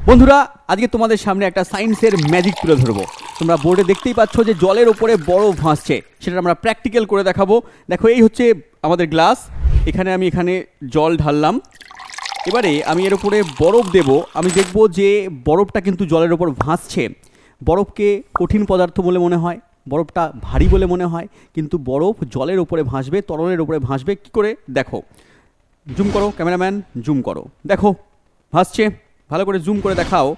বন্ধুরা আজকে তোমাদের সামনে একটা সায়েন্সের ম্যাজিক তুলে ধরবো। তোমরা বোর্ডে দেখতেই পাচ্ছ যে জলের ওপরে বরফ ভাসছে, সেটা আমরা প্র্যাকটিক্যাল করে দেখাবো। দেখো এই হচ্ছে আমাদের গ্লাস, আমি এখানে জল ঢাললাম, এবারে আমি এর উপরে বরফ দেব। আমি দেখব যে বরফটা কিন্তু জলের ওপর ভাসছে। বরফকে কঠিন পদার্থ বলে মনে হয়, বরফটা ভারী বলে মনে হয়, কিন্তু বরফ জলের ওপরে ভাসবে, তরলের ওপরে ভাসবে কী করে দেখো। জুম করো ক্যামেরাম্যান, জুম করো, দেখো ভাসছে। ভালো করে জুম করে দেখাও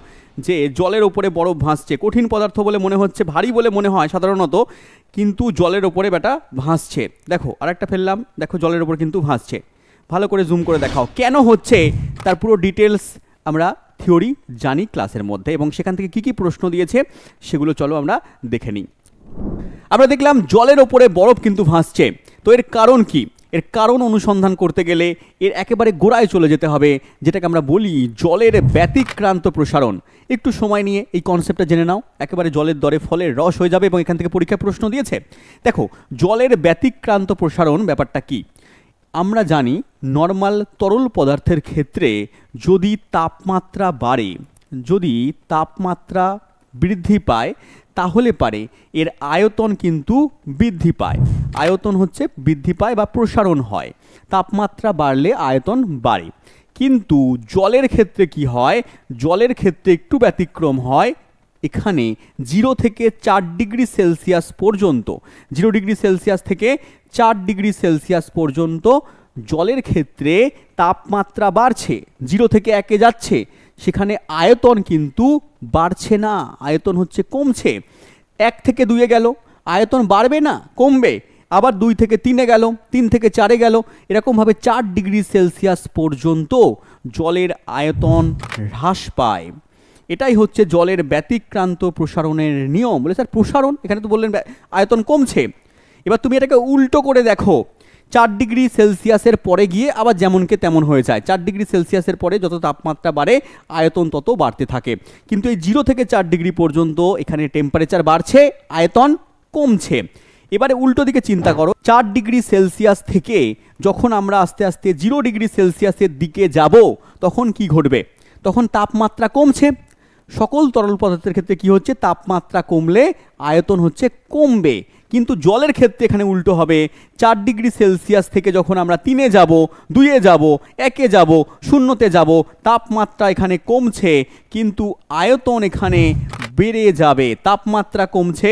যে জলের ওপরে বরফ ভাসছে। কঠিন পদার্থ বলে মনে হচ্ছে, ভারী বলে মনে হয় সাধারণত, কিন্তু জলের ওপরে বেটা ভাসছে। দেখো আরেকটা ফেললাম, দেখো জলের ওপর কিন্তু ভাসছে। ভালো করে জুম করে দেখাও কেন হচ্ছে, তার পুরো ডিটেলস আমরা থিওরি জানি ক্লাসের মধ্যে, এবং সেখান থেকে কী কী প্রশ্ন দিয়েছে সেগুলো চলো আমরা দেখে নিই। আমরা দেখলাম জলের ওপরে বরফ কিন্তু ভাসছে, তো এর কারণ কি? এর কারণ অনুসন্ধান করতে গেলে এর একেবারে গোড়ায় চলে যেতে হবে, যেটাকে আমরা বলি জলের ব্যতিক্রান্ত প্রসারণ। একটু সময় নিয়ে এই কনসেপ্টটা জেনে নাও, একেবারে জলের দরে ফলের রস হয়ে যাবে, এবং এখান থেকে পরীক্ষায় প্রশ্ন দিয়েছে। দেখো জলের ব্যতিক্রান্ত প্রসারণ ব্যাপারটা কি? আমরা জানি নর্মাল তরল পদার্থের ক্ষেত্রে যদি তাপমাত্রা বাড়ে, যদি তাপমাত্রা বৃদ্ধি পায়, তাহলে পারে এর আয়তন কিন্তু বৃদ্ধি পায়। আয়তন হচ্ছে বৃদ্ধি পায় বা প্রসারণ হয়, তাপমাত্রা বাড়লে আয়তন বাড়ে। কিন্তু জলের ক্ষেত্রে কি হয়? জলের ক্ষেত্রে একটু ব্যতিক্রম হয়। এখানে 0 থেকে 4 ডিগ্রি সেলসিয়াস পর্যন্ত, 0 ডিগ্রি সেলসিয়াস থেকে 4 ডিগ্রি সেলসিয়াস পর্যন্ত জলের ক্ষেত্রে তাপমাত্রা বাড়ছে, 0 থেকে 1-এ যাচ্ছে, সেখানে আয়তন কিন্তু বাড়ছে না, আয়তন হচ্ছে কমছে। 1 থেকে 2-এ গেল, আয়তন বাড়বে না, কমবে। আবার 2 থেকে 3-এ গেল, 3 থেকে 4-এ গেল, এরকমভাবে 4 ডিগ্রি সেলসিয়াস পর্যন্ত জলের আয়তন হ্রাস পায়। এটাই হচ্ছে জলের ব্যতিক্রান্ত প্রসারণের নিয়ম। বলে স্যার প্রসারণ, এখানে তো বললেন আয়তন কমছে। এবার তুমি এটাকে উল্টো করে দেখো, 4 ডিগ্রি সেলসিয়াসের পরে গিয়ে আবার যেমনকে তেমন হয়ে যায়। 4 ডিগ্রি সেলসিয়াসের পরে যত তাপমাত্রা বাড়ে আয়তন তত বাড়তে থাকে, কিন্তু এই 0 থেকে 4 ডিগ্রি পর্যন্ত এখানে টেম্পারেচার বাড়ছে, আয়তন কমছে। এবারে উল্টো দিকে চিন্তা করো, 4 ডিগ্রি সেলসিয়াস থেকে যখন আমরা আস্তে আস্তে 0 ডিগ্রি সেলসিয়াসের দিকে যাব, তখন কি ঘটবে? তখন তাপমাত্রা কমছে। সকল তরল পদার্থের ক্ষেত্রে কি হচ্ছে? তাপমাত্রা কমলে আয়তন হচ্ছে কমবে। কিন্তু জলের ক্ষেত্রে এখানে উল্টো হবে। 4 ডিগ্রি সেলসিয়াস থেকে যখন আমরা 3-এ যাব, 2-এ যাব, 1-এ যাব, 0-তে যাব, তাপমাত্রা এখানে কমছে, কিন্তু আয়তন এখানে বেড়ে যাবে। তাপমাত্রা কমছে,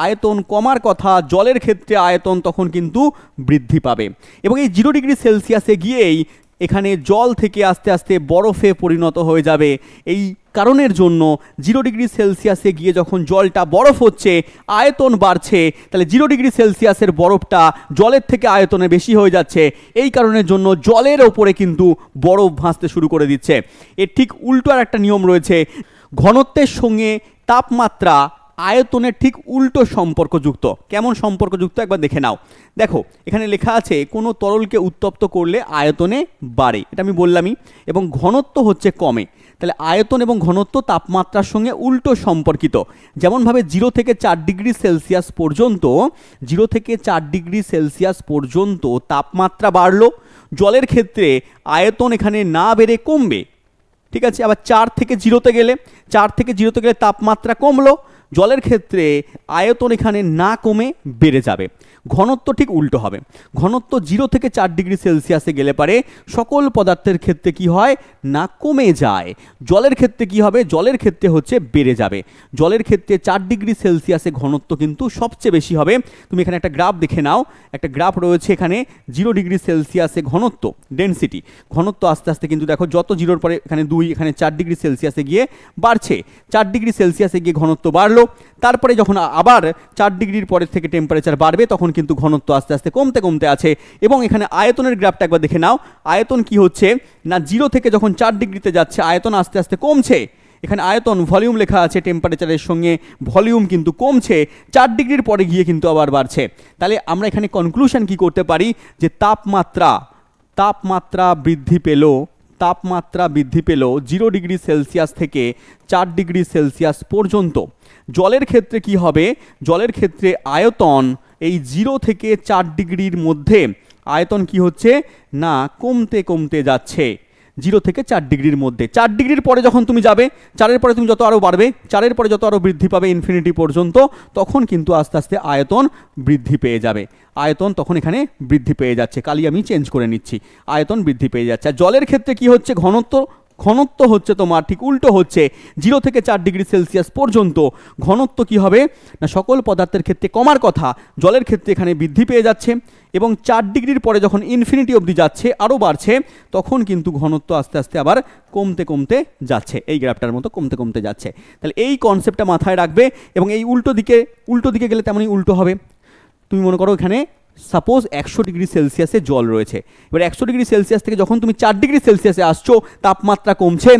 আয়তন কমার কথা, জলের ক্ষেত্রে আয়তন তখন কিন্তু বৃদ্ধি পাবে। এবং এই 0 ডিগ্রি সেলসিয়াসে গিয়েই এখানে জল থেকে আস্তে আস্তে বরফে পরিণত হয়ে যাবে। এই কারণের জন্য 0 ডিগ্রি সেলসিয়াসে গিয়ে যখন জলটা বরফ হচ্ছে, আয়তন বাড়ছে, তাহলে 0 ডিগ্রি সেলসিয়াসের বরফটা জলের থেকে আয়তনে বেশি হয়ে যাচ্ছে। এই কারণের জন্য জলের ওপরে কিন্তু বরফ ভাসতে শুরু করে দিচ্ছে। এর ঠিক উল্টো আর একটা নিয়ম রয়েছে, ঘনত্বের সঙ্গে তাপমাত্রা আয়তনের ঠিক উল্টো সম্পর্কযুক্ত। কেমন সম্পর্কযুক্ত একবার দেখে নাও। দেখো এখানে লেখা আছে কোনো তরলকে উত্তপ্ত করলে আয়তনে বাড়ে, এটা আমি বললামই, এবং ঘনত্ব হচ্ছে কমে। তাহলে আয়তন এবং ঘনত্ব তাপমাত্রার সঙ্গে উল্টো সম্পর্কিত। যেমনভাবে 0 থেকে 4 ডিগ্রি সেলসিয়াস পর্যন্ত, 0 থেকে 4 ডিগ্রি সেলসিয়াস পর্যন্ত তাপমাত্রা বাড়লো, জলের ক্ষেত্রে আয়তন এখানে না বেড়ে কমবে, ঠিক আছে। আবার 4 থেকে 0-তে গেলে, 4 থেকে 0-তে গেলে তাপমাত্রা কমলো, জলের ক্ষেত্রে আয়তন এখানে না কমে বেড়ে যাবে। ঘনত্ব ঠিক উল্টো হবে। ঘনত্ব 0 থেকে 4 ডিগ্রি সেলসিয়াসে গেলে পারে সকল পদার্থের ক্ষেত্রে কি হয় না কমে যায়। জলের ক্ষেত্রে কি হবে? জলের ক্ষেত্রে হচ্ছে বেড়ে যাবে। জলের ক্ষেত্রে 4 ডিগ্রি সেলসিয়াসে ঘনত্ব কিন্তু সবচেয়ে বেশি হবে। তুমি এখানে একটা গ্রাফ দেখে নাও, একটা গ্রাফ রয়েছে এখানে 0 ডিগ্রি সেলসিয়াসে ঘনত্ব, ডেনসিটি, ঘনত্ব আস্তে আস্তে কিন্তু দেখো যত 0-র পরে এখানে 2, এখানে 4 ডিগ্রি সেলসিয়াসে গিয়ে বাড়ছে। 4 ডিগ্রি সেলসিয়াসে গিয়ে ঘনত্ব বাড়লো, তারপরে যখন আবার 4 ডিগ্রির পরের থেকে টেম্পারেচার বাড়বে, তখন কিন্তু ঘনত্ব আস্তে আস্তে কমতে কমতে আছে। এবং এখানে আয়তনের গ্রাফটা একবার দেখে নাও। আয়তন কি হচ্ছে না 0 থেকে যখন 4 ডিগ্রিতে যাচ্ছে, আয়তন আস্তে আস্তে কমছে। এখানে আয়তন ভলিউম লেখা আছে, টেম্পারেচারের সঙ্গে ভলিউম কিন্তু কমছে, 4 ডিগ্রির পরে গিয়ে কিন্তু আবার বাড়ছে। তাহলে আমরা এখানে কনক্লুশন কি করতে পারি যে তাপমাত্রা বৃদ্ধি পেল, তাপমাত্রা বৃদ্ধি পেল 0 ডিগ্রি সেলসিয়াস থেকে 4 ডিগ্রি সেলসিয়াস পর্যন্ত। জলের ক্ষেত্রে কি হবে? জলের ক্ষেত্রে আয়তন এই 0 থেকে 4 ডিগ্রির মধ্যে আয়তন কি হচ্ছে না কমতে কমতে যাচ্ছে। 0 থেকে 4 ডিগ্রির মধ্যে। 4 ডিগ্রির পরে যখন তুমি যাবে, 4-এর পরে তুমি যত আরও বাড়বে, 4-এর পরে যত আরও বৃদ্ধি পাবে ইনফিনিটি পর্যন্ত, তখন কিন্তু আস্তে আস্তে আয়তন বৃদ্ধি পেয়ে যাবে। আয়তন তখন এখানে বৃদ্ধি পেয়ে যাচ্ছে, কালি আমি চেঞ্জ করে নিচ্ছি, আয়তন বৃদ্ধি পেয়ে যাচ্ছে। আর জলের ক্ষেত্রে কি হচ্ছে, ঘনত্ব হচ্ছে তোমার ঠিক উল্টো হচ্ছে। 0 থেকে 4 ডিগ্রি সেলসিয়াস পর্যন্ত ঘনত্ব কি হবে না, সকল পদার্থের ক্ষেত্রে কমার কথা, জলের ক্ষেত্রে এখানে বৃদ্ধি পেয়ে যাচ্ছে। এবং 4 ডিগ্রির পরে যখন ইনফিনিটি অবধি যাচ্ছে, আরও বাড়ছে, তখন কিন্তু ঘনত্ব আস্তে আস্তে আবার কমতে কমতে যাচ্ছে, এই গ্রাফটার মতো কমতে কমতে যাচ্ছে। তাহলে এই কনসেপ্টটা মাথায় রাখবে। এবং এই উল্টো দিকে গেলে তেমনই উল্টো হবে। তুমি মনে করো এখানে সাপোজ 100 ডিগ্রি সেলসিয়াসে জল রয়েছে। এবার 100 ডিগ্রি সেলসিয়াস থেকে যখন তুমি 4 ডিগ্রি সেলসিয়াসে আসছো, তাপমাত্রা কমছে,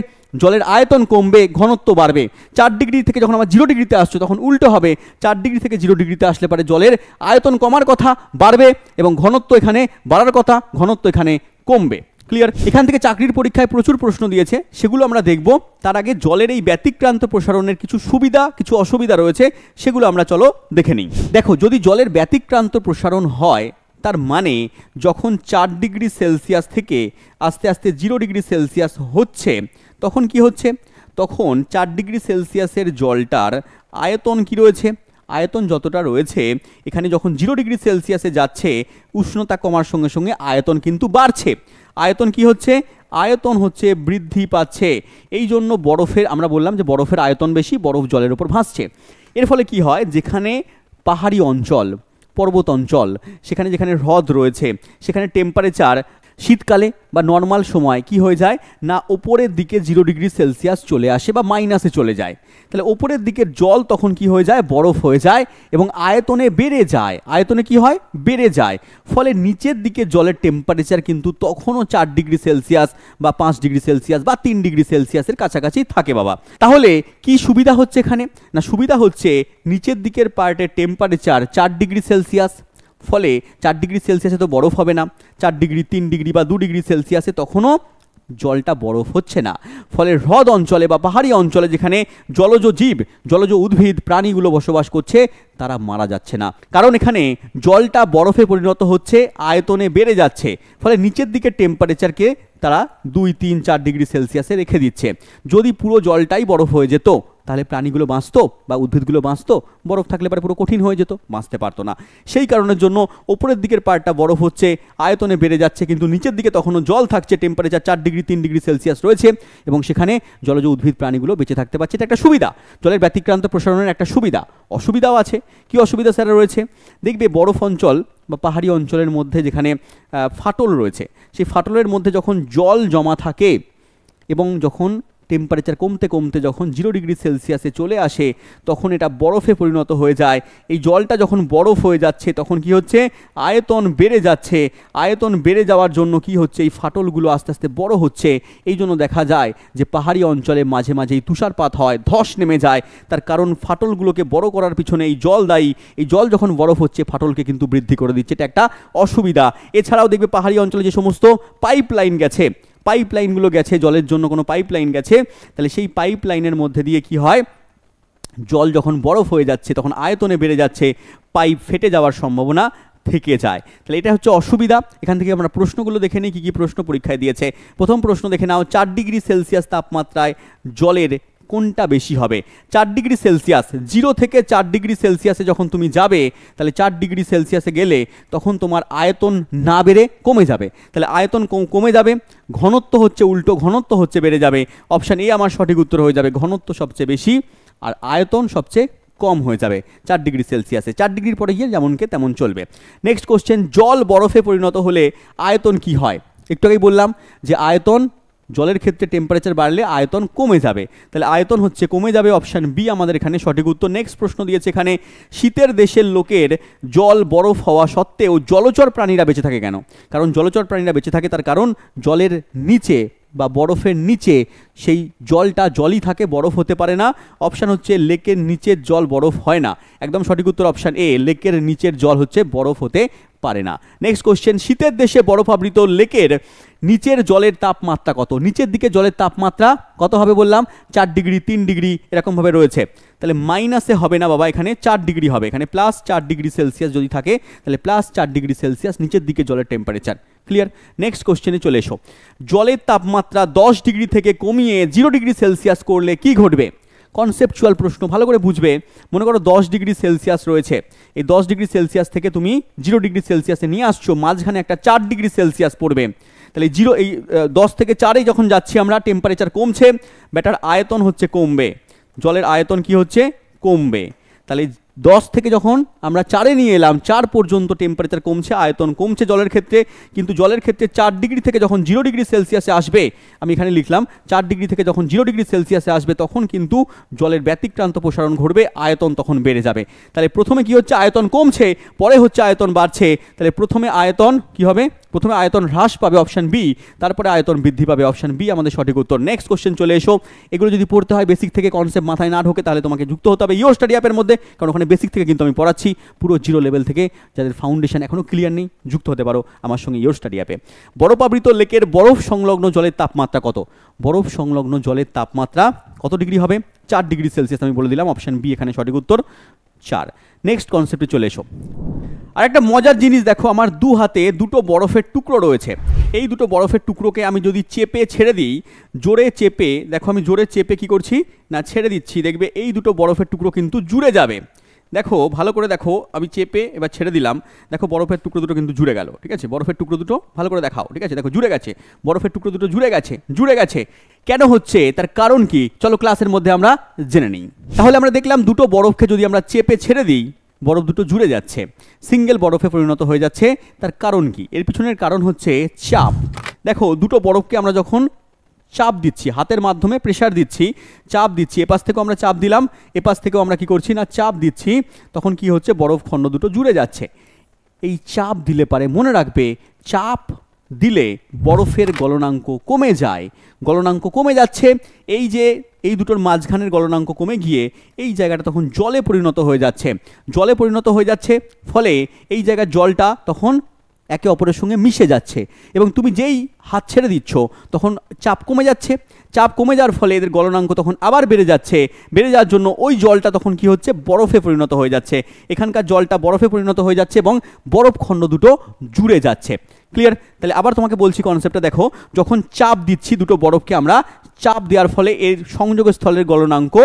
জলের আয়তন কমবে, ঘনত্ব বাড়বে। 4 ডিগ্রি থেকে যখন আবার 0 ডিগ্রিতে আসছো, তখন উল্টো হবে। 4 ডিগ্রি থেকে 0 ডিগ্রিতে আসলে পারে জলের আয়তন কমার কথা, বাড়বে, এবং ঘনত্ব এখানে বাড়ার কথা, ঘনত্ব এখানে কমবে। ক্লিয়ার? এখান থেকে চাকরির পরীক্ষায় প্রচুর প্রশ্ন দিয়েছে, সেগুলো আমরা দেখব। তার আগে জলের এই ব্যতিক্রান্ত প্রসারণের কিছু সুবিধা কিছু অসুবিধা রয়েছে, সেগুলো আমরা চলো দেখে নিই। দেখো, যদি জলের ব্যতিক্রান্ত প্রসারণ হয়, তার মানে যখন 4 ডিগ্রি সেলসিয়াস থেকে আস্তে আস্তে 0 ডিগ্রি সেলসিয়াস হচ্ছে, তখন কি হচ্ছে, তখন 4 ডিগ্রি সেলসিয়াসের জলটার আয়তন কি রয়েছে, আয়তন যতটা রয়েছে, এখানে যখন 0 ডিগ্রি সেলসিয়াসে যাচ্ছে, উষ্ণতা কমার সঙ্গে সঙ্গে আয়তন কিন্তু বাড়ছে। আয়তন কি হচ্ছে, আয়তন হচ্ছে বৃদ্ধি পাচ্ছে। এই জন্য বরফের, আমরা বললাম যে বরফের আয়তন বেশি, বরফ জলের উপর ভাসছে। এর ফলে কি হয়, যেখানে পাহাড়ি অঞ্চল, পর্বত অঞ্চল, সেখানে যেখানে হ্রদ রয়েছে, সেখানে টেম্পারেচার শীতকালে বা নর্মাল সময় কি হয়ে যায় না, ওপরের দিকে 0 ডিগ্রি সেলসিয়াস চলে আসে বা মাইনাসে চলে যায়। তাহলে ওপরের দিকের জল তখন কি হয়ে যায়, বরফ হয়ে যায়, এবং আয়তনে বেড়ে যায়। আয়তনে কি হয়, বেড়ে যায়। ফলে নিচের দিকে জলের টেম্পারেচার কিন্তু তখনও 4 ডিগ্রি সেলসিয়াস বা 5 ডিগ্রি সেলসিয়াস বা 3 ডিগ্রি সেলসিয়াসের কাছাকাছি থাকে বাবা। তাহলে কি সুবিধা হচ্ছে এখানে না, সুবিধা হচ্ছে নিচের দিকের পার্টের টেম্পারেচার 4 ডিগ্রি সেলসিয়াস, ফলে 4 ডিগ্রি সেলসিয়াসে তো বরফ হবে না। 4 ডিগ্রি, 3 ডিগ্রি বা 2 ডিগ্রি সেলসিয়াসে তখনও জলটা বরফ হচ্ছে না। ফলে হ্রদ অঞ্চলে বা পাহাড়ি অঞ্চলে যেখানে জলজ জীব, জলজ উদ্ভিদ, প্রাণীগুলো বসবাস করছে, তারা মারা যাচ্ছে না। কারণ এখানে জলটা বরফে পরিণত হচ্ছে, আয়তনে বেড়ে যাচ্ছে। ফলে নিচের দিকে টেম্পারেচারকে তারা 2, 3, 4 ডিগ্রি সেলসিয়াসে রেখে দিচ্ছে। যদি পুরো জলটাই বরফ হয়ে যেত, তাহলে প্রাণীগুলো বাঁচতো বা উদ্ভিদগুলো বাঁচতো? বরফ থাকলে পরে পুরো কঠিন হয়ে যেত, বাঁচতে পারতো না। সেই কারণের জন্য ওপরের দিকের পার্টটা বরফ হচ্ছে, আয়তনে বেড়ে যাচ্ছে, কিন্তু নিচের দিকে তখনও জল থাকছে, টেম্পারেচার 4 ডিগ্রি, 3 ডিগ্রি সেলসিয়াস রয়েছে, এবং সেখানে জলজ উদ্ভিদ প্রাণীগুলো বেঁচে থাকতে পারছে। এটা একটা সুবিধা, জলের ব্যতিক্রান্ত প্রসারণের একটা সুবিধা। অসুবিধাও আছে। কি অসুবিধা স্যার রয়েছে? দেখবে বরফ অঞ্চল বা পাহাড়ি অঞ্চলের মধ্যে যেখানে ফাটল রয়েছে, সেই ফাটলের মধ্যে যখন জল জমা থাকে এবং যখন টেম্পারেচার কমতে কমতে যখন 0 ডিগ্রি সেলসিয়াসে চলে আসে, তখন এটা বরফে পরিণত হয়ে যায়। এই জলটা যখন বরফ হয়ে যাচ্ছে, তখন কি হচ্ছে, আয়তন বেড়ে যাচ্ছে। আয়তন বেড়ে যাওয়ার জন্য কি হচ্ছে, এই ফাটলগুলো আস্তে আস্তে বড় হচ্ছে। এই জন্য দেখা যায় যে পাহাড়ি অঞ্চলে মাঝে মাঝেই তুষারপাত হয়, ধস নেমে যায়। তার কারণ ফাটলগুলোকে বড় করার পিছনে এই জল দায়ী। এই জল যখন বরফ হচ্ছে, ফাটলকে কিন্তু বৃদ্ধি করে দিচ্ছে। এটা একটা অসুবিধা। এছাড়াও দেখবে পাহাড়ি অঞ্চলে যে সমস্ত পাইপ লাইন গেছে, পাইপলাইনগুলো গেছে, জলের জন্য কোনো পাইপলাইন গেছে, তাহলে সেই পাইপলাইনের মধ্যে দিয়ে কি হয়, জল যখন বরফ হয়ে যাচ্ছে, তখন আয়তনে বেড়ে যাচ্ছে, পাইপ ফেটে যাওয়ার সম্ভাবনা থেকে যায়। তাহলে এটা হচ্ছে অসুবিধা। এখান থেকে আমরা প্রশ্নগুলো দেখে নিই, কী কী প্রশ্ন পরীক্ষায় দিয়েছে। প্রথম প্রশ্ন দেখে নাও, 4 ডিগ্রি সেলসিয়াস তাপমাত্রায় জলের কোনটা বেশি হবে? 4 ডিগ্রি সেলসিয়াস, 0 থেকে 4 ডিগ্রি সেলসিয়াসে যখন তুমি যাবে, তাহলে 4 ডিগ্রি সেলসিয়াসে গেলে তখন তোমার আয়তন না বেড়ে কমে যাবে। তাহলে আয়তন কমে যাবে, ঘনত্ব হচ্ছে উল্টো, ঘনত্ব হচ্ছে বেড়ে যাবে। অপশান এ আমার সঠিক উত্তর হয়ে যাবে। ঘনত্ব সবচেয়ে বেশি আর আয়তন সবচেয়ে কম হয়ে যাবে 4 ডিগ্রি সেলসিয়াসে। 4 ডিগ্রির পরে গিয়ে যেমনকে তেমন চলবে। নেক্সট কোশ্চেন, জল বরফে পরিণত হলে আয়তন কি হয়? একটু আগেই বললাম যে আয়তন, জলের ক্ষেত্রে টেম্পারেচার বাড়লে আয়তন কমে যাবে। তাহলে আয়তন হচ্ছে কমে যাবে, অপশান বি আমাদের এখানে সঠিক উত্তর। নেক্সট প্রশ্ন দিয়েছে এখানে, শীতের দেশের লোকের জল বরফ হওয়া সত্ত্বেও জলচর প্রাণীরা বেঁচে থাকে কেন? কারণ জলচর প্রাণীরা বেঁচে থাকে তার কারণ জলের নিচে বা বরফের নিচে সেই জলটা জলই থাকে, বরফ হতে পারে না। অপশান হচ্ছে লেকের নিচের জল বরফ হয় না। একদম সঠিক উত্তর অপশান এ, লেকের নিচের জল হচ্ছে বরফ হতে পারে না। নেক্সট কোশ্চেন, শীতের দেশে বরফাবৃত লেকের নিচের জলের তাপমাত্রা কত? নিচের দিকে জলের তাপমাত্রা কত হবে বললাম? 4 ডিগ্রি, 3 ডিগ্রি এরকমভাবে রয়েছে। তাহলে মাইনাসে হবে না বাবা, এখানে 4 ডিগ্রি হবে। এখানে +4 ডিগ্রি সেলসিয়াস যদি থাকে, তাহলে +4 ডিগ্রি সেলসিয়াস নিচের দিকে জলের টেম্পারেচার। ক্লিয়ার? নেক্সট কোশ্চেনে চলে এসো। জলের তাপমাত্রা 10 ডিগ্রি থেকে কমিয়ে 0 ডিগ্রি সেলসিয়াস করলে কি ঘটবে? কনসেপচুয়াল প্রশ্ন, ভালো করে বুঝবে। মনে করো 10 ডিগ্রি সেলসিয়াস রয়েছে, এই 10 ডিগ্রি সেলসিয়াস থেকে তুমি 0 ডিগ্রি সেলসিয়াসে নিয়ে আসছো, মাঝখানে একটা 4 ডিগ্রি সেলসিয়াস পড়বে। তাহলে এই 10 থেকে 4-এ যখন যাচ্ছি আমরা, টেম্পারেচার কমছে, ব্যাটার আয়তন হচ্ছে কমবে, জলের আয়তন কি হচ্ছে? কমবে। তাহলে 10 থেকে যখন আমরা 4-এ নিয়ে এলাম, 4 পর্যন্ত টেম্পারেচার কমছে, আয়তন কমছে জলের ক্ষেত্রে। কিন্তু জলের ক্ষেত্রে 4 ডিগ্রি থেকে যখন 0 ডিগ্রি সেলসিয়াসে আসবে, আমি এখানে লিখলাম 4 ডিগ্রি থেকে যখন 0 ডিগ্রি সেলসিয়াসে আসবে, তখন কিন্তু জলের ব্যতিক্রান্ত প্রসারণ ঘটবে, আয়তন তখন বেড়ে যাবে। তাহলে প্রথমে কি হচ্ছে? আয়তন কমছে, পরে হচ্ছে আয়তন বাড়ছে। তাহলে প্রথমে আয়তন কি হবে? প্রথমে আয়তন হ্রাস পাবে, অপশান বি, তারপরে আয়তন বৃদ্ধি পাবে, অপশান বি আমাদের সঠিক উত্তর। নেক্সট কোশ্চেন চলে এসো। এগুলো যদি পড়তে হয় বেসিক থেকে, কনসেপ্ট মাথায় না ঢোকে, তাহলে তোমাকে যুক্ত হতে হবে ইওর স্টাডি অ্যাপের মধ্যে, কারণ ওখানে বেসিক থেকে কিন্তু আমি পড়াচ্ছি, পুরো 0 লেভেল থেকে। যাদের ফাউন্ডেশন এখনও ক্লিয়ার নেই, যুক্ত হতে পারো আমার সঙ্গে ইওর স্টাডি অ্যাপে। বরফাবৃত লেকের বরফ সংলগ্ন জলের তাপমাত্রা কত? বরফ সংলগ্ন জলের তাপমাত্রা কত ডিগ্রি হবে? 4 ডিগ্রি সেলসিয়াস আমি বলে দিলাম, অপশান বি এখানে সঠিক উত্তর, 4। নেক্সট কনসেপ্টে চলে এসো। আর একটা মজার জিনিস দেখো, আমার 2 হাতে 2টো বরফের টুকরো রয়েছে। এই 2টো বরফের টুকরোকে আমি যদি চেপে ছেড়ে দিই, জোরে চেপে, দেখো আমি জোরে চেপে কি করছি না, ছেড়ে দিচ্ছি, দেখবে এই 2টো বরফের টুকরো কিন্তু জুড়ে যাবে। দেখো ভালো করে দেখো, আমি চেপে এবার ছেড়ে দিলাম, দেখো বরফের টুকরো দুটো কিন্তু জুড়ে গেল, ঠিক আছে? বরফের টুকরো দুটো ভালো করে দেখাও, ঠিক আছে? দেখো জুড়ে গেছে, বরফের টুকরো দুটো জুড়ে গেছে। কেন হচ্ছে, তার কারণ কি? চলো ক্লাসের মধ্যে আমরা জেনে নিই। তাহলে আমরা দেখলাম 2টো বরফকে যদি আমরা চেপে ছেড়ে দিই, বরফ দুটো জুড়ে যাচ্ছে, সিঙ্গেল বরফে পরিণত হয়ে যাচ্ছে। তার কারণ কি? এর পিছনের কারণ হচ্ছে চাপ। দেখো 2টো বরফকে আমরা যখন চাপ দিচ্ছি, হাতের মাধ্যমে প্রেসার দিচ্ছি, চাপ দিচ্ছি, এপাশ থেকেও আমরা চাপ দিলাম, এপাশ থেকেও আমরা কি করছি না, চাপ দিচ্ছি, তখন কি হচ্ছে? বরফ খণ্ড দুটো জুড়ে যাচ্ছে। এই চাপ দিলে পারে, মনে রাখবে, চাপ দিলে বরফের গলনাঙ্ক কমে যায়, গলনাঙ্ক কমে যাচ্ছে। এই দুটোর মাঝখানের গলনাঙ্ক কমে গিয়ে এই জায়গাটা তখন জলে পরিণত হয়ে যাচ্ছে, ফলে এই জায়গার জলটা তখন একে অপরের সঙ্গে মিশে যাচ্ছে, এবং তুমি যেই হাত ছেড়ে দিচ্ছ তখন চাপ কমে যাচ্ছে। চাপ কমে যাওয়ার ফলে এদের গলনাঙ্ক তখন আবার বেড়ে যাওয়ার জন্য ওই জলটা তখন কি হচ্ছে? বরফে পরিণত হয়ে যাচ্ছে। এখানকার জলটা বরফে পরিণত হয়ে যাচ্ছে এবং বরফ খণ্ড দুটো জুড়ে যাচ্ছে। ক্লিয়ার? তাহলে আবার তোমাকে বলছি কনসেপ্টটা দেখো, যখন চাপ দিচ্ছি 2টো বরফকে আমরা, চাপ দেওয়ার ফলে এর সংযোগস্থলের গলনাঙ্ক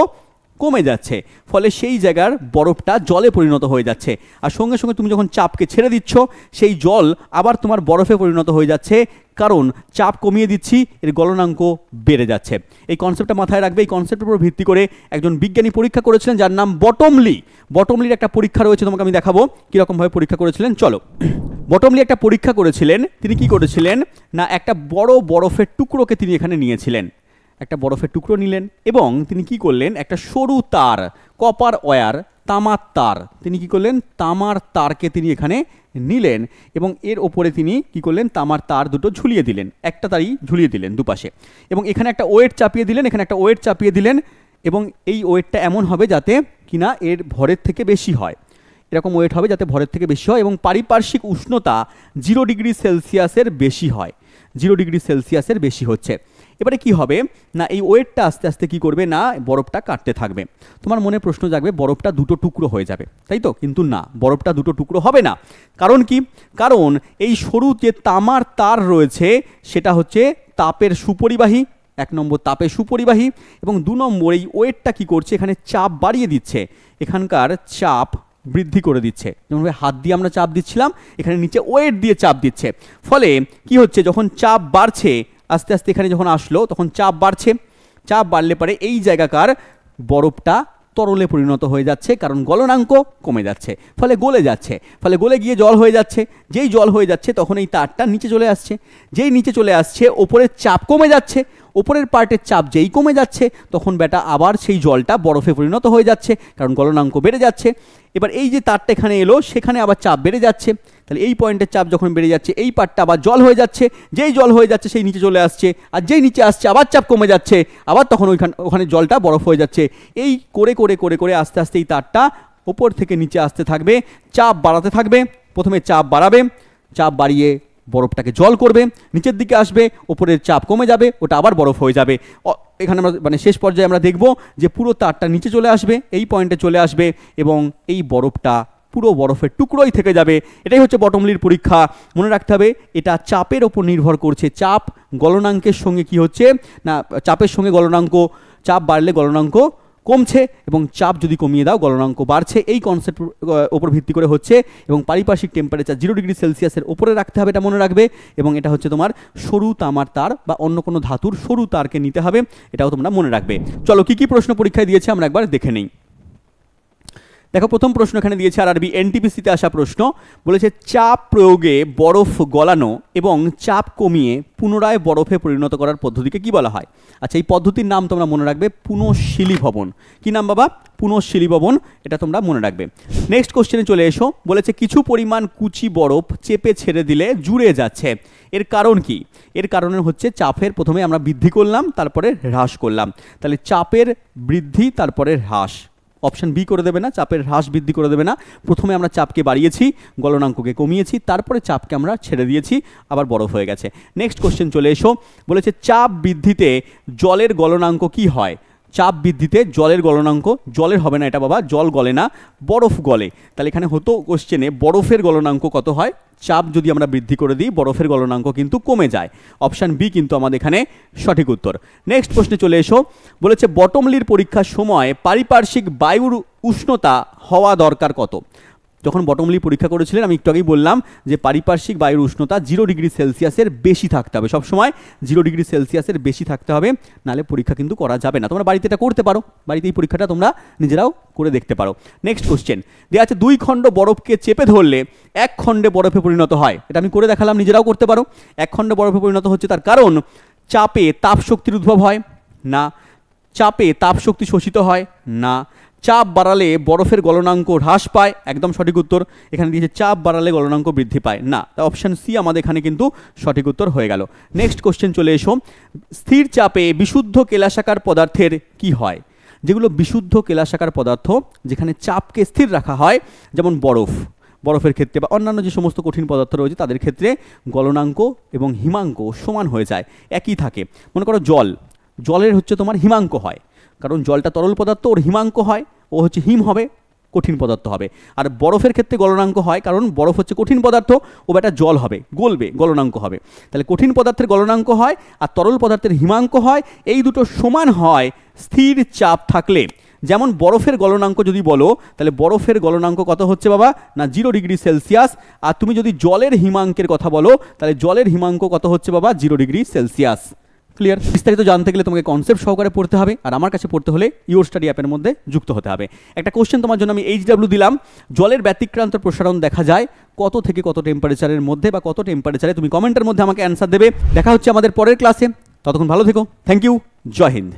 কমে যাচ্ছে, ফলে সেই জায়গার বরফটা জলে পরিণত হয়ে যাচ্ছে। আর সঙ্গে সঙ্গে তুমি যখন চাপকে ছেড়ে দিচ্ছ, সেই জল আবার তোমার বরফে পরিণত হয়ে যাচ্ছে, কারণ চাপ কমিয়ে দিচ্ছি, এর গলনাঙ্ক বেড়ে যাচ্ছে। এই কনসেপ্টটা মাথায় রাখবে। এই কনসেপ্টের উপর ভিত্তি করে একজন বিজ্ঞানী পরীক্ষা করেছিলেন, যার নাম বটমলি। বটমলির একটা পরীক্ষা রয়েছে, তোমাকে আমি দেখাবো কীরকমভাবে পরীক্ষা করেছিলেন। চলো, বটমলি একটা পরীক্ষা করেছিলেন। তিনি কি করেছিলেন না, একটা বড় বরফের টুকরোকে তিনি এখানে নিয়েছিলেন, একটা বরফের টুকরো নিলেন, এবং তিনি কি করলেন, একটা সরু তার, কপার ওয়্যার, তামার তার, তিনি কি করলেন, তামার তারকে তিনি এখানে নিলেন, এবং এর ওপরে তিনি কি করলেন, তামার তার দুটো ঝুলিয়ে দিলেন, একটা তারই ঝুলিয়ে দিলেন দুপাশে, এবং এখানে একটা ওয়েট চাপিয়ে দিলেন, এখানে একটা ওয়েট চাপিয়ে দিলেন, এবং এই ওয়েটটা এমন হবে যাতে কিনা এর ভরের থেকে বেশি হয়, এরকম ওয়েট হবে যাতে ভরের থেকে বেশি হয়, এবং পারিপার্শ্বিক উষ্ণতা 0 ডিগ্রি সেলসিয়াসের বেশি হয়, 0 ডিগ্রি সেলসিয়াসের বেশি হচ্ছে। এবারে কি হবে না, এই ওয়েটটা আস্তে আস্তে কি করবে না, বরফটা কাটতে থাকবে। তোমার মনে প্রশ্ন জাগবে, বরফটা 2টো টুকরো হয়ে যাবে, তাই তো? কিন্তু না, বরফটা 2টো টুকরো হবে না। কারণ কি? কারণ এই সরু যে তামার তার রয়েছে, সেটা হচ্ছে তাপের সুপরিবাহী, 1 নম্বর তাপের সুপরিবাহী, এবং 2 নম্বর এই ওয়েটটা কি করছে, এখানে চাপ বাড়িয়ে দিচ্ছে, এখানকার চাপ বৃদ্ধি করে দিচ্ছে। যেমনভাবে হাত দিয়ে আমরা চাপ দিচ্ছিলাম, এখানে নিচে ওয়েট দিয়ে চাপ দিচ্ছে, ফলে কি হচ্ছে, যখন চাপ বাড়ছে আস্তে আস্তে এখানে যখন আসলো, তখন চাপ বাড়ছে, চাপ বাড়লে পরে এই জায়গাকার বরফটা তরলে পরিণত হয়ে যাচ্ছে, কারণ গলনাঙ্ক কমে যাচ্ছে, ফলে গলে যাচ্ছে, ফলে গলে গিয়ে জল হয়ে যাচ্ছে। যেই জল হয়ে যাচ্ছে তখন এই তারটা নিচে চলে আসছে, যেই নিচে চলে আসছে ওপরের চাপ কমে যাচ্ছে, ওপরের পার্টের চাপ যেই কমে যাচ্ছে তখন বেটা আবার সেই জলটা বরফে পরিণত হয়ে যাচ্ছে, কারণ গলনাঙ্ক বেড়ে যাচ্ছে। এবার এই যে তারটা এখানে এলো, সেখানে আবার চাপ বেড়ে যাচ্ছে, তাহলে এই পয়েন্টের চাপ যখন বেড়ে যাচ্ছে, এই পার্টটা আবার জল হয়ে যাচ্ছে, যেই জল হয়ে যাচ্ছে সেই নিচে চলে আসছে, আর যেই নিচে আসছে আবার চাপ কমে যাচ্ছে, আবার তখন ওখানে জলটা বরফ হয়ে যাচ্ছে। এই করে করে করে করে আস্তে আস্তে এই তারটা ওপর থেকে নিচে আসতে থাকবে, চাপ বাড়াতে থাকবে। প্রথমে চাপ বাড়াবে, চাপ বাড়িয়ে বরফটাকে জল করবে, নিচের দিকে আসবে, ওপরের চাপ কমে যাবে, ওটা আবার বরফ হয়ে যাবে। এখানে আমরা মানে শেষ পর্যায়ে আমরা দেখব যে পুরো তারটা নিচে চলে আসবে, এই পয়েন্টে চলে আসবে, এবং এই বরফটা পুরো বরফের টুকরোই থেকে যাবে। এটাই হচ্ছে বটমলির পরীক্ষা। মনে রাখতে হবে এটা চাপের ওপর নির্ভর করছে। চাপ গলনাঙ্কের সঙ্গে কি হচ্ছে না, চাপের সঙ্গে গলনাঙ্ক, চাপ বাড়লে গলনাঙ্ক কমছে এবং চাপ যদি কমিয়ে দাও গলনাঙ্ক বাড়ছে। এই কনসেপ্ট ওপর ভিত্তি করে হচ্ছে। এবং পারিপার্শ্বিক টেম্পারেচার 0 ডিগ্রি সেলসিয়াসের ওপরে রাখতে হবে, এটা মনে রাখবে। এবং এটা হচ্ছে তোমার সরু তামার তার বা অন্য কোনো ধাতুর সরু তারকে নিতে হবে, এটাও তোমরা মনে রাখবে। চলো কি কি প্রশ্ন পরীক্ষায় দিয়েছে আমরা একবার দেখে নেই। দেখো প্রথম প্রশ্ন এখানে দিয়েছে আরআরবি এনটিপিসিতে আসা প্রশ্ন। বলেছে চাপ প্রয়োগে বরফ গলানো এবং চাপ কমিয়ে পুনরায় বরফে পরিণত করার পদ্ধতিকে কি বলা হয়? আচ্ছা, এই পদ্ধতির নাম তোমরা মনে রাখবে পুনঃশীলীভবন। কি নাম বাবা? পুনঃশীলীভবন, এটা তোমরা মনে রাখবে। নেক্সট কোশ্চেনে চলে এসো। বলেছে কিছু পরিমাণ কুচি বরফ চেপে ছেড়ে দিলে জুড়ে যাচ্ছে, এর কারণ কি? এর কারণে হচ্ছে চাপের প্রথমে আমরা বৃদ্ধি করলাম, তারপরে হ্রাস করলাম। তাহলে চাপের বৃদ্ধি তারপরে হ্রাস, অপশন বি করে দেবে না, চাপের হ্রাস বৃদ্ধি করে দেবে না। প্রথমে আমরা চাপকে বাড়িয়েছি, গলনাঙ্ককে কমিয়েছি, তারপরে চাপকে আমরা ছেড়ে দিয়েছি, আবার বরফ হয়ে গেছে। নেক্সট কোশ্চেন চলে এসো। বলেছে চাপ বৃদ্ধিতে জলের গলনাঙ্ক কি হয়? চাপ বৃদ্ধিতে জলের গলনাঙ্ক, জলের হবে না এটা বাবা, জল গলে না, বরফ গলে। তাহলে এখানে হতো কোশ্চেনে বরফের গলনাঙ্ক কত হয়? চাপ যদি আমরা বৃদ্ধি করে দিই বরফের গলনাঙ্ক কিন্তু কমে যায়। অপশান বি কিন্তু আমাদের এখানে সঠিক উত্তর। নেক্সট প্রশ্নে চলে এসো। বলেছে বটমলির পরীক্ষার সময় পারিপার্শ্বিক বায়ুর উষ্ণতা হওয়া দরকার কত? যখন বটমলি পরীক্ষা করেছিলেন আমি একটু আগেই বললাম যে পারিপার্শ্বিক বায়ুর উষ্ণতা 0 ডিগ্রি সেলসিয়াসের বেশি থাকতে হবে, সবসময় 0 ডিগ্রি সেলসিয়াসের বেশি থাকতে হবে, নাহলে পরীক্ষা কিন্তু করা যাবে না। তোমরা বাড়িতে এটা করতে পারো, বাড়িতে এই পরীক্ষাটা তোমরা নিজেরাও করে দেখতে পারো। নেক্সট কোশ্চেন দেওয়া আছে 2 খণ্ড বরফকে চেপে ধরলে 1 খণ্ডে বরফে পরিণত হয়। এটা আমি করে দেখালাম, নিজেরাও করতে পারো। 1 খণ্ডে বরফে পরিণত হচ্ছে তার কারণ চাপে তাপ শক্তির উদ্ভব হয় না, চাপে তাপ শক্তি শোষিত হয় না, চাপ বাড়ালে বরফের গলনাঙ্ক হ্রাস পায়, একদম সঠিক উত্তর। এখানে দিয়েছে চাপ বাড়ালে গলনাঙ্ক বৃদ্ধি পায় না, তা অপশান সি আমাদের এখানে কিন্তু সঠিক উত্তর হয়ে গেল। নেক্সট কোশ্চেন চলে এসো। স্থির চাপে বিশুদ্ধ কেলাসাকার পদার্থের কি হয়? যেগুলো বিশুদ্ধ কেলাসাকার পদার্থ, যেখানে চাপকে স্থির রাখা হয়, যেমন বরফ, বরফের ক্ষেত্রে বা অন্যান্য যে সমস্ত কঠিন পদার্থ রয়েছে তাদের ক্ষেত্রে গলনাঙ্ক এবং হিমাঙ্ক সমান হয়ে যায়, একই থাকে। মনে করো জল, জলের হচ্ছে তোমার হিমাঙ্ক হয়, কারণ জলটা তরল পদার্থ, ওর হিমাঙ্ক হয়, ও হচ্ছে হিম হবে, কঠিন পদার্থ হবে। আর বরফের ক্ষেত্রে গলনাঙ্ক হয়, কারণ বরফ হচ্ছে কঠিন পদার্থ, ও একটা জল হবে, গলবে, গলনাঙ্ক হবে। তাহলে কঠিন পদার্থের গলনাঙ্ক হয় আর তরল পদার্থের হিমাঙ্ক হয়, এই দুটো সমান হয় স্থির চাপ থাকলে। যেমন বরফের গলনাঙ্ক যদি বলো, তাহলে বরফের গলনাঙ্ক কত হচ্ছে বাবা না 0 ডিগ্রি সেলসিয়াস। আর তুমি যদি জলের হিমাঙ্কের কথা বলো, তাহলে জলের হিমাঙ্ক কত হচ্ছে বাবা 0 ডিগ্রি সেলসিয়াস। ক্লিয়ার? বিস্তারিত জানতে গেলে তোমাকে কনসেপ্ট সহকারে পড়তে হবে, আর আমার কাছে পড়তে হলে ইওর স্টাডি অ্যাপের মধ্যে যুক্ত হতে হবে। একটা কোশ্চেন তোমার জন্য আমি HW দিলাম, জলের ব্যতিক্রান্ত প্রসারণ দেখা যায় কত থেকে কত টেম্পারেচারের মধ্যে বা কত টেম্পারেচারে? তুমি কমেন্টের মধ্যে আমাকে অ্যান্সার দেবে। দেখা হচ্ছে আমাদের পরের ক্লাসে, ততক্ষণ ভালো থেকো। Thank you, Jai Hind.